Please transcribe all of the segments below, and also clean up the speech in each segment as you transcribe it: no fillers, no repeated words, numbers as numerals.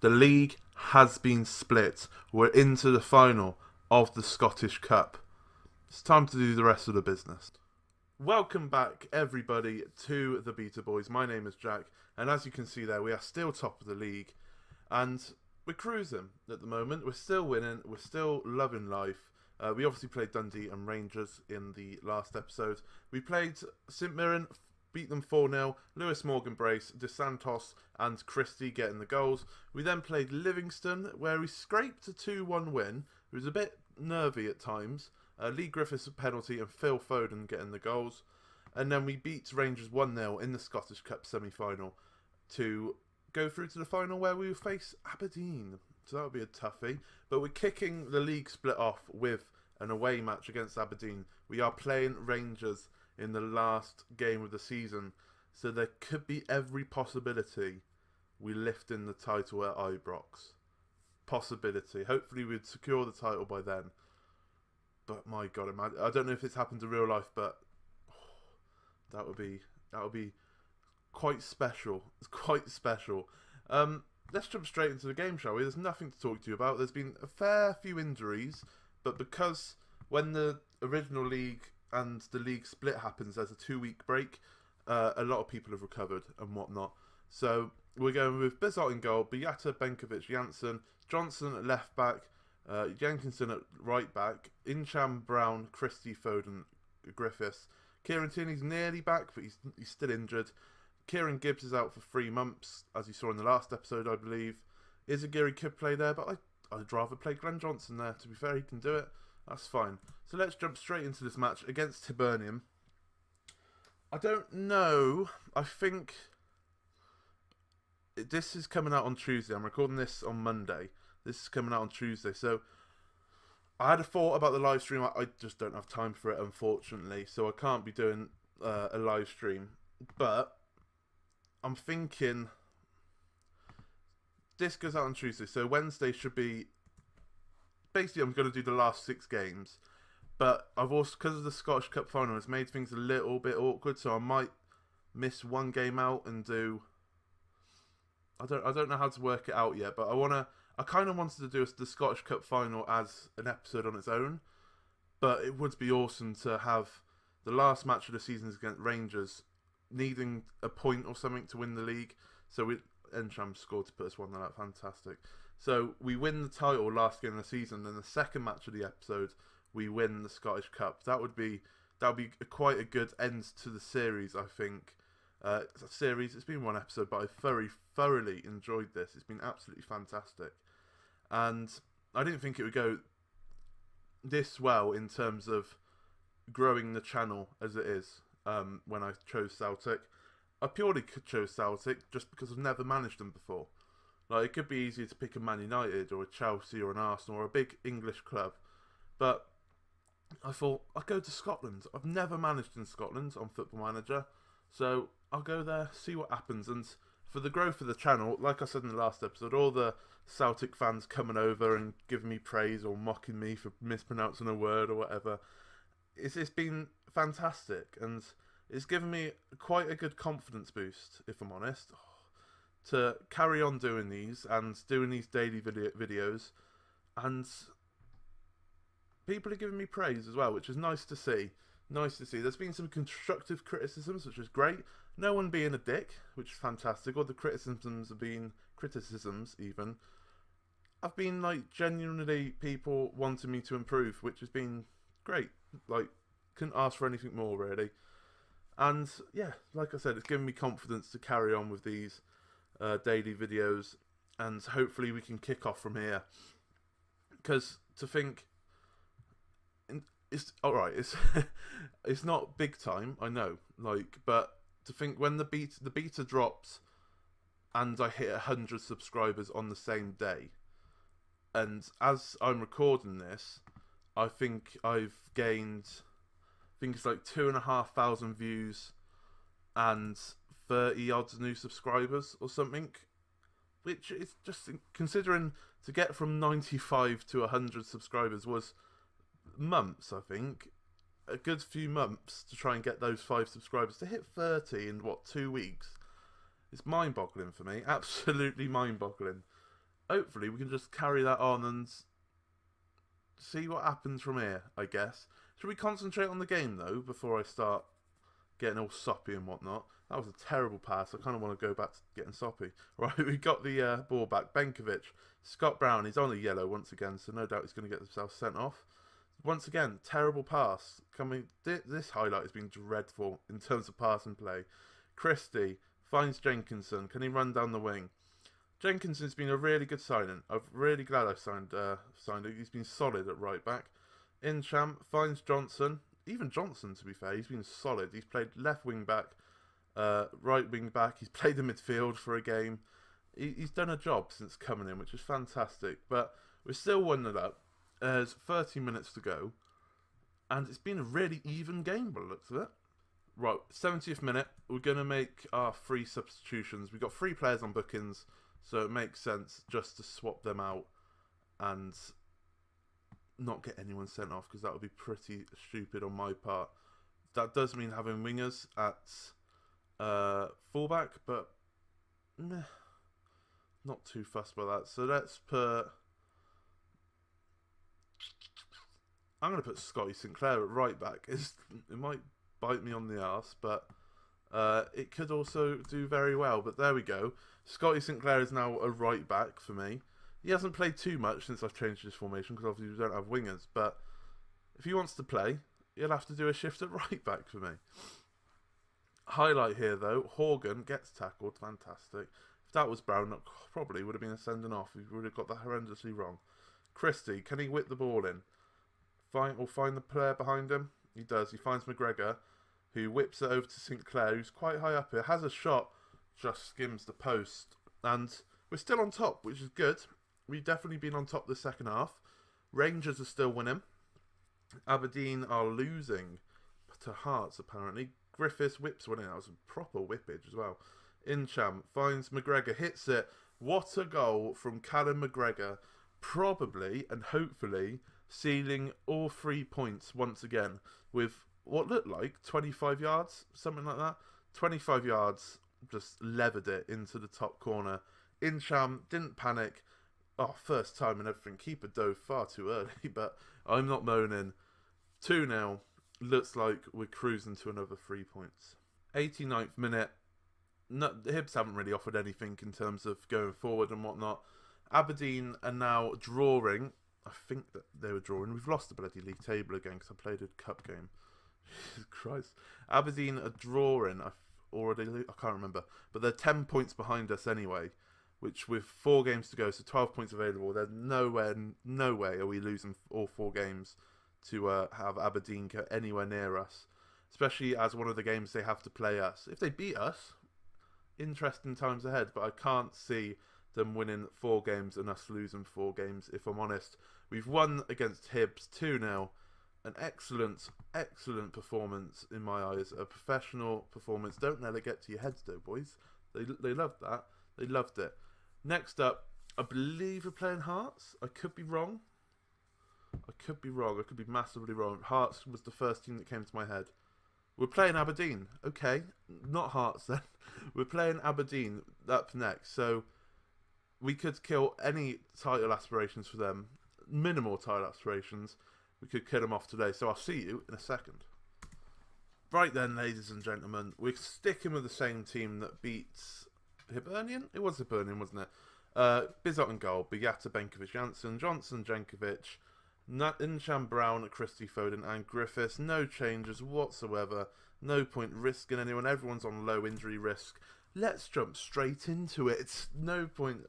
The league has been split. We're into the final of the Scottish Cup. It's time to do the rest of the business. Welcome back, everybody, to the Beta Boys. My name is Jack, and as you can see there, we are still top of the league, and we're cruising at the moment. We're still winning. We're still loving life. We obviously played Dundee and Rangers in the last episode. We played St Mirren, beat them 4-0. Lewis Morgan brace, De Santos and Christie getting the goals. We then played Livingston, where we scraped a 2-1 win. It was a bit nervy at times. Lee Griffiths a penalty and Phil Foden getting the goals. And then we beat Rangers 1-0 in the Scottish Cup semi-final to go through to the final where we will face Aberdeen. So that would be a toughie. But we're kicking the league split off with an away match against Aberdeen. We are playing Rangers in the last game of the season. So there could be every possibility we lift in the title at Ibrox. Possibility. Hopefully we'd secure the title by then. But my God, I don't know if it's happened in real life, but that would be quite special. It's quite special. Let's jump straight into the game, shall we? There's nothing to talk to you about. There's been a fair few injuries, but because when the original league and the league split happens, there's a 2-week break. A lot of people have recovered and whatnot. So we're going with Bizot in goal, Beata, Benkovic, Janssen, Johnson at left back, Jenkinson at right back, Incham, Brown, Christie, Foden, Griffiths. Kieran Tierney's nearly back, but he's still injured. Kieran Gibbs is out for 3 months, as you saw in the last episode, I believe. Izagiri could play there, but I'd rather play Glenn Johnson there. To be fair, he can do it. That's fine. So let's jump straight into this match against Hibernian. I don't know. I think this is coming out on Tuesday. I'm recording this on Monday. This is coming out on Tuesday. So I had a thought about the live stream. I just don't have time for it, unfortunately. So I can't be doing a live stream. But I'm thinking this goes out on Tuesday. So Wednesday should be... Basically, I'm going to do the last 6 games. But I've also, because of the Scottish Cup final, it's made things a little bit awkward. So I might miss one game out and do... I don't know how to work it out yet. But I kind of wanted to do the Scottish Cup final as an episode on its own. But it would be awesome to have the last match of the season against Rangers needing a point or something to win the league. So Encham scored to put us 1-0 out. Fantastic. So we win the title last game of the season. Then the second match of the episode, we win the Scottish Cup. That would be quite a good end to the series, I think. It's a series. It's been 1 episode, but I thoroughly enjoyed this. It's been absolutely fantastic. And I didn't think it would go this well in terms of growing the channel as it is when I chose Celtic. I purely chose Celtic just because I've never managed them before. Like, it could be easier to pick a Man United or a Chelsea or an Arsenal or a big English club. But I thought, I'll go to Scotland. I've never managed in Scotland on Football Manager. So I'll go there, see what happens. And for the growth of the channel, like I said in the last episode, all the Celtic fans coming over and giving me praise or mocking me for mispronouncing a word or whatever, it's been fantastic. And it's given me quite a good confidence boost, if I'm honest, to carry on doing these and doing these daily videos. And people are giving me praise as well, which is nice to see. Nice to see. There's been some constructive criticisms, which is great. No one being a dick, which is fantastic. All the criticisms have been even. I've been like genuinely people wanting me to improve, which has been great. Like, couldn't ask for anything more really. And yeah, like I said, it's given me confidence to carry on with these daily videos, and hopefully we can kick off from here. Because to think, it's alright. It's not big time, I know. Like, but to think when the beta drops, and I hit 100 subscribers on the same day, and as I'm recording this, I think I've gained, it's like 2,500 views and 30 odd new subscribers or something, which is just, considering to get from 95 to 100 subscribers was months, I think, a good few months to try and get those 5 subscribers. To hit 30 in 2 weeks, it's mind-boggling for me, absolutely mind-boggling. hopefully we can just carry that on and see what happens from here, I guess. Should we concentrate on the game, though, before I start getting all soppy and whatnot? That was a terrible pass. I kind of want to go back to getting soppy. Right, we got the ball back. Benkovic. Scott Brown, he's on a yellow once again, so no doubt he's going to get himself sent off. Once again, terrible pass. This highlight has been dreadful in terms of pass and play. Christie finds Jenkinson. Can he run down the wing? Jenkinson's been a really good signing. I'm really glad I signed him. He's been solid at right back. Incham finds Johnson. Even Johnson, to be fair, he's been solid. He's played left wing back, right wing back. He's played the midfield for a game. He's done a job since coming in, which is fantastic. But we're still 1-0 up. There's 30 minutes to go. And it's been a really even game by the looks of it. Right, 70th minute. We're going to make our 3 substitutions. We've got 3 players on bookings, so it makes sense just to swap them out and not get anyone sent off, because that would be pretty stupid on my part. That does mean having wingers at fullback, but not too fussed by that. So let's put... I'm going to put Scotty Sinclair at right back. It might bite me on the arse, but it could also do very well. But there we go. Scotty Sinclair is now a right back for me. He hasn't played too much since I've changed his formation, because obviously we don't have wingers. But if he wants to play, he'll have to do a shift at right back for me. Highlight here, though. Horgan gets tackled. Fantastic. If that was Brown, that probably would have been a sending off. He would have got that horrendously wrong. Christie, can he whip the ball in? Find the player behind him? He does. He finds McGregor, who whips it over to Sinclair, who's quite high up here. Has a shot, just skims the post. And we're still on top, which is good. We've definitely been on top the second half. Rangers are still winning. Aberdeen are losing to Hearts, apparently. Griffiths whips one in. That was a proper whippage as well. Incham finds McGregor, hits it. What a goal from Callum McGregor. Probably and hopefully sealing all 3 points once again with what looked like 25 yards, something like that. 25 yards, just levered it into the top corner. Incham didn't panic. Oh, first time and everything. Keeper dove far too early, but I'm not moaning. 2-0. Looks like we're cruising to another 3 points. 89th minute. No, the Hibs haven't really offered anything in terms of going forward and whatnot. Aberdeen are now drawing. I think that they were drawing. We've lost the bloody league table again because I played a cup game. Jesus Christ. Aberdeen are drawing. I can't remember. But they're 10 points behind us anyway. Which with 4 games to go, so 12 points available, there's no way are we losing all 4 games to have Aberdeen get anywhere near us. Especially as one of the games they have to play us. If they beat us, interesting times ahead, but I can't see them winning 4 games and us losing 4 games, if I'm honest. We've won against Hibs 2-0. An excellent performance in my eyes. A professional performance. Don't let it get to your heads though, boys. They loved that. They loved it. Next up, I believe we're playing Hearts. I could be wrong. I could be massively wrong. Hearts was the first team that came to my head. We're playing Aberdeen. Okay, not Hearts then. We're playing Aberdeen up next. So we could kill any title aspirations for them. Minimal title aspirations. We could kill them off today. So I'll see you in a second. Right then, ladies and gentlemen. We're sticking with the same team that beats Hibernian? It was Hibernian, wasn't it? Bizot and goal. Beata, Benkovic, Janssen, Johnson, Jankovic, Incham, Brown, Christie, Foden and Griffiths. No changes whatsoever. No point risking anyone. Everyone's on low injury risk. Let's jump straight into it. It's no point.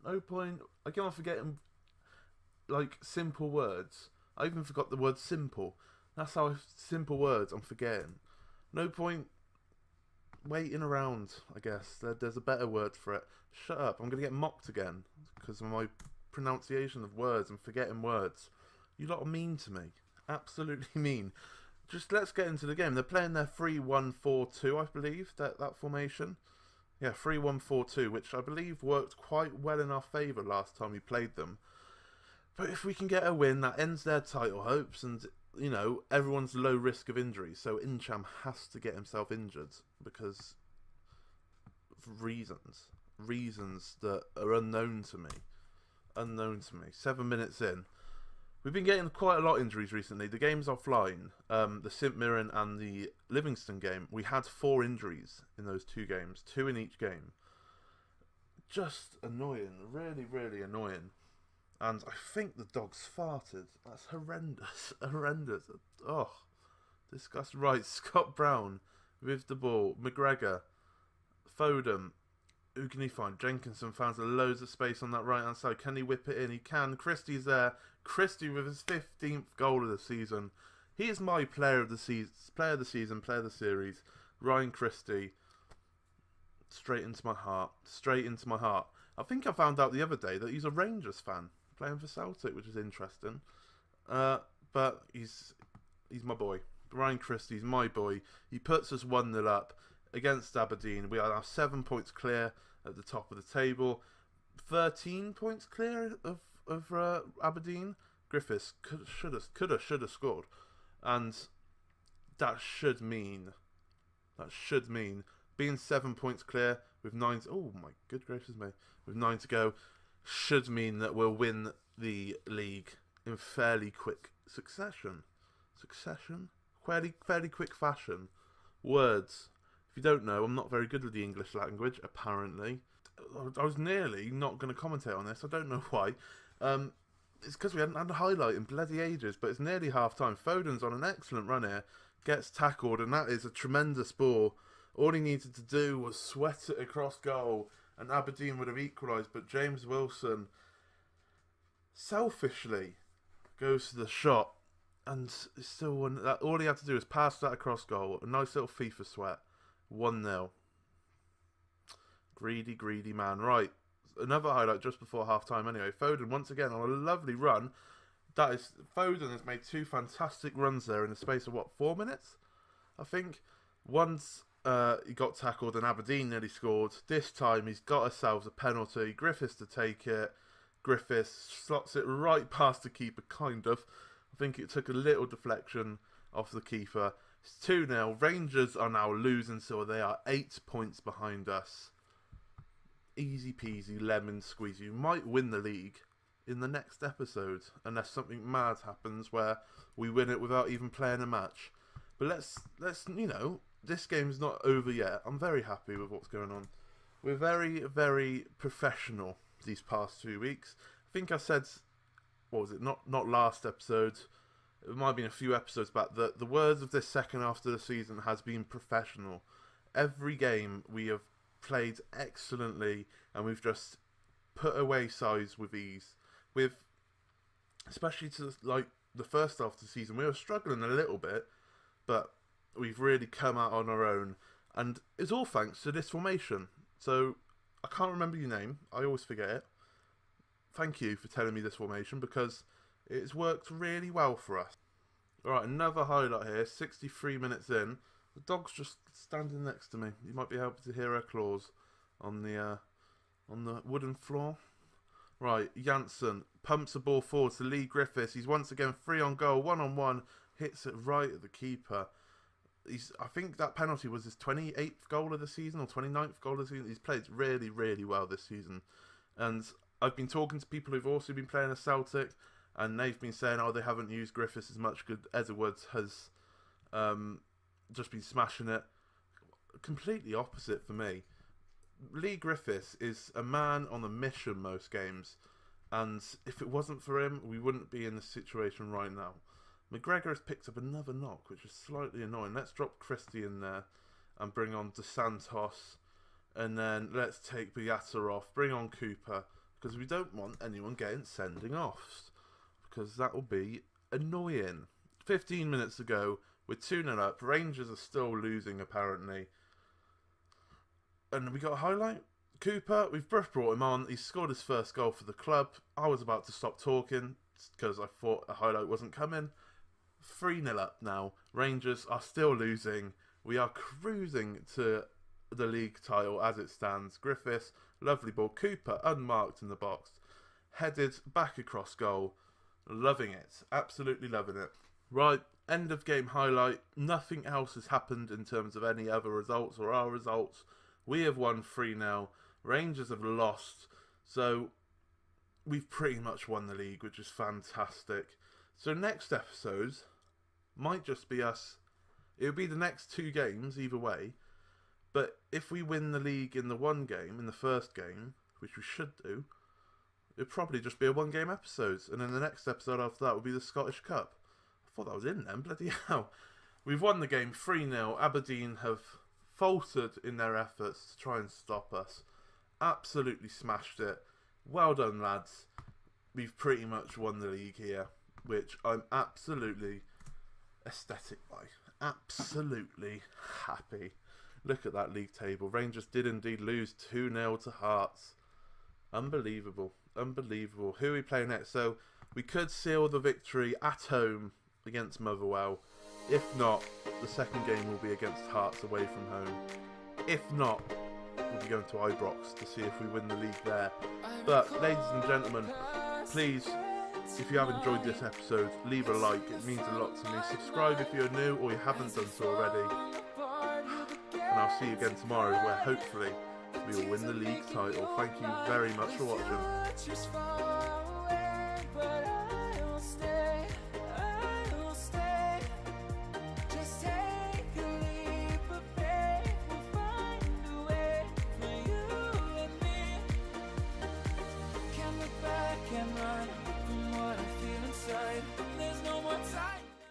I can't forget like simple words. I even forgot the word simple. That's how simple words I'm forgetting. No point waiting around, I guess. There's a better word for it. Shut up. I'm going to get mocked again because of my pronunciation of words and forgetting words. You lot are mean to me. Absolutely mean. Just let's get into the game. They're playing their 3-1-4-2, I believe, that formation. Yeah, 3-1-4-2, which I believe worked quite well in our favour last time we played them. But if we can get a win, that ends their title hopes, and, you know, everyone's low risk of injury. So Incham has to get himself injured because of reasons. reasons that are unknown to me. 7 minutes in. We've been getting quite a lot of injuries recently. The games offline, the St Mirren and the Livingston game, we had 4 injuries in those 2 games. 2 in each game. Just annoying. Really, really annoying. And I think the dogs farted. That's horrendous. Horrendous. Oh, disgusting. Right, Scott Brown with the ball. McGregor. Foden. Who can he find? Jenkinson finds loads of space on that right-hand side. Can he whip it in? He can. Christie's there. Christie with his 15th goal of the season. He is my player of the season, player of the series. Ryan Christie. Straight into my heart. I think I found out the other day that he's a Rangers fan, playing for Celtic, which is interesting. But he's my boy. Ryan Christie's my boy. He puts us 1-0 up against Aberdeen. We are now 7 points clear at the top of the table. 13 points clear of Aberdeen. Griffiths should have scored, and that should mean being 7 points clear with 9. Oh my good gracious me! With 9 to go, should mean that we'll win the league in fairly quick succession. Fairly quick fashion. Words. If you don't know, I'm not very good with the English language, apparently. I was nearly not going to commentate on this. I don't know why. It's because we hadn't had a highlight in bloody ages, but it's nearly half-time. Foden's on an excellent run here. Gets tackled, and that is a tremendous ball. All he needed to do was sweat it across goal, and Aberdeen would have equalised, but James Wilson selfishly goes to the shot, and still won. All he had to do was pass that across goal. A nice little FIFA sweat. 1-0. Greedy man. Right, another highlight just before half-time anyway. Foden once again on a lovely run. Foden has made 2 fantastic runs there in the space of, 4 minutes? I think. Once he got tackled and Aberdeen nearly scored. This time he's got ourselves a penalty. Griffiths to take it. Griffiths slots it right past the keeper, kind of. I think it took a little deflection off the keeper. It's 2-0. Rangers are now losing, so they are 8 points behind us. Easy peasy, lemon squeezy. You might win the league in the next episode, unless something mad happens where we win it without even playing a match. But let's this game's not over yet. I'm very happy with what's going on. We're very, very professional these past 2 weeks. I think I said, what was it? Not last episode. It might have been a few episodes back. The words of this second half of the season has been professional. Every game we have played excellently, and we've just put away sides with ease. Especially to the first half of the season, we were struggling a little bit, but we've really come out on our own, and it's all thanks to this formation. So I can't remember your name. I always forget it. Thank you for telling me this formation, because it's worked really well for us. Alright, another highlight here. 63 minutes in. The dog's just standing next to me. You might be able to hear her claws on the wooden floor. Right, Janssen pumps the ball forward to Lee Griffiths. He's once again free on goal, 1-on-1. Hits it right at the keeper. I think that penalty was his 28th goal of the season, or 29th goal of the season. He's played really, really well this season. And I've been talking to people who've also been playing at Celtic, and they've been saying, they haven't used Griffiths as much. Good Edwards has just been smashing it. Completely opposite for me. Lee Griffiths is a man on a mission most games, and if it wasn't for him, we wouldn't be in this situation right now. McGregor has picked up another knock, which is slightly annoying. Let's drop Christie in there and bring on De Santos, and then let's take Beata off, bring on Cooper, because we don't want anyone getting sending offs, because that will be annoying. 15 minutes to go, we're 2-0 up. Rangers are still losing apparently. And we got a highlight. Cooper, we've brought him on. He's scored his first goal for the club. I was about to stop talking because I thought a highlight wasn't coming. 3-0 up now. Rangers are still losing. We are cruising to the league title as it stands. Griffiths, lovely ball. Cooper, unmarked in the box. Headed back across goal. Loving it. Absolutely loving it. Right, end of game highlight. Nothing else has happened in terms of any other results or our results. We have won 3-0. Rangers have lost, so we've pretty much won the league, which is fantastic. So next episodes might just be us. It'll be the next 2 games either way, but if we win the league in the one game, in the first game, which we should do, it'll probably just be a 1-game episode, and then the next episode after that will be the Scottish Cup. I thought that was in then, bloody hell. We've won the game 3-0. Aberdeen have faltered in their efforts to try and stop us. Absolutely smashed it. Well done, lads. We've pretty much won the league here, which I'm absolutely ecstatic by. Absolutely happy. Look at that league table. Rangers did indeed lose 2-0 to Hearts. Unbelievable. Unbelievable. Who are we playing next? So we could seal the victory at home against Motherwell. If not, the second game will be against Hearts away from home. If not, we'll be going to Ibrox to see if we win the league there. But, ladies and gentlemen, please, if you have enjoyed this episode, leave a like. It means a lot to me. Subscribe if you're new or you haven't done so already. And I'll see you again tomorrow, where hopefully we will win the league title. Thank you very much for watching.